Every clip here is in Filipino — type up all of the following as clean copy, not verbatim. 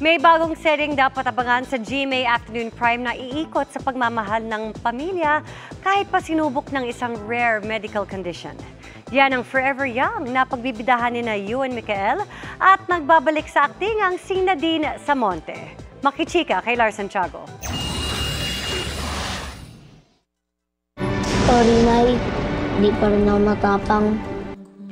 May bagong setting dapat abangan sa GMA Afternoon Prime na iikot sa pagmamahal ng pamilya kahit pa sinubok ng isang rare medical condition. Yan ang Forever Young na pagbibidahan ni Ewan Micael at nagbabalik sa akting ang si Nadine Samonte. Makichika kay Lars Santiago. Sorry, Nay. Di pa rin ako matapang.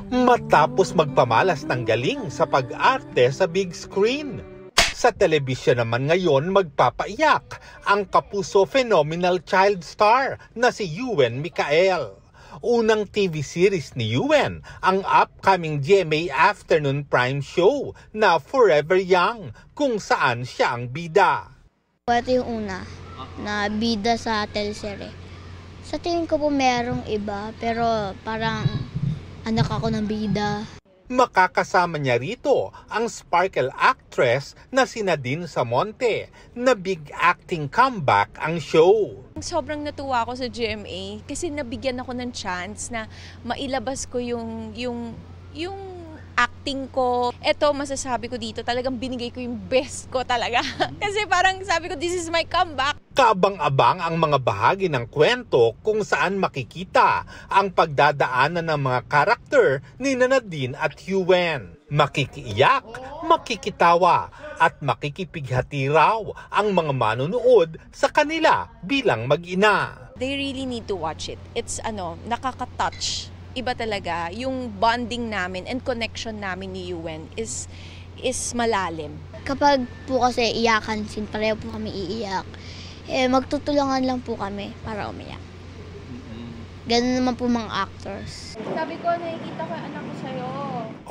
Matapos magpamalas ng galing sa pag-arte sa big screen. Sa telebisyon naman ngayon magpapaiyak ang kapuso phenomenal child star na si Ewan Micael. Unang TV series ni Ewan ang upcoming GMA Afternoon Prime show na Forever Young kung saan siya ang bida. Ito yung una na bida sa teleserye. Sa tingin ko po merong iba pero parang anak ako ng bida. Makakasama niya rito ang sparkle actress na si Nadine Samonte na big acting comeback ang show. Sobrang natuwa ako sa GMA kasi nabigyan ako ng chance na mailabas ko yung acting ko. Ito, masasabi ko dito, talagang binigay ko yung best ko talaga. Kasi parang sabi ko, this is my comeback. Kaabang-abang ang mga bahagi ng kwento kung saan makikita ang pagdadaanan ng mga karakter ni Nadine at Ewan. Makikiiyak, makikitawa, at makikipighati raw ang mga manonood sa kanila bilang mag-ina. They really need to watch it. It's nakaka-touch. Iba talaga, yung bonding namin and connection namin ni Ewan is malalim. Kapag po kasi iyakan, pareho po kami iiyak. Magtutulungan lang po kami para umiyak. Ganun naman po mga actors. Sabi ko, nakikita ko yung anak ko sa'yo.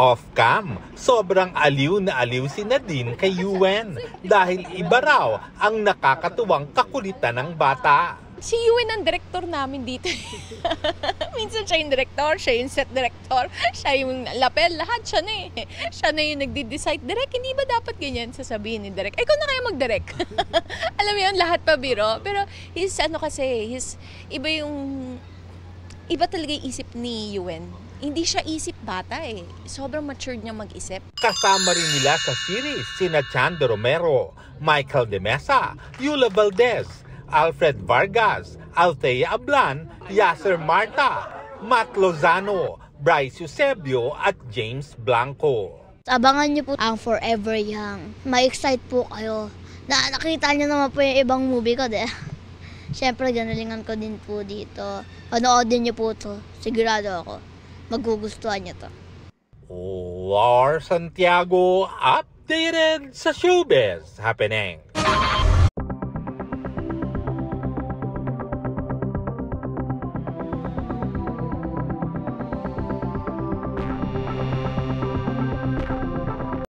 Off-cam, sobrang aliw na aliw si Nadine kay Ewan dahil iba raw ang nakakatuwang kakulitan ng bata. Si Ewan ang director namin dito. Minsan siya yung director, siya yung set director, siya yung lapel, lahat siya na eh. Siya na yung nagdi-decide. Direk, hindi ba dapat ganyan sasabihin ni Direk? Ikaw na kaya mag-direct. Alam mo yun, lahat pa biro. Pero iba talaga yung isip ni Ewan. Hindi siya isip bata eh. Sobrang matured niya mag-isip. Kasama rin nila sa series sina Chando Romero, Michael De Mesa, Yula Valdez, Alfred Vargas, Althea Ablan, Yasser Marta, Matt Lozano, Bryce Eusebio at James Blanco. Abangan niyo po ang Forever Young. Ma-excite po kayo. Nakita niyo naman po yung ibang movie ko, Siyempre, ganalingan ko din po dito. Panoodin niyo po to. Sigurado ako. Magugustuhan niyo to. Lars Santiago, updated sa showbiz happening.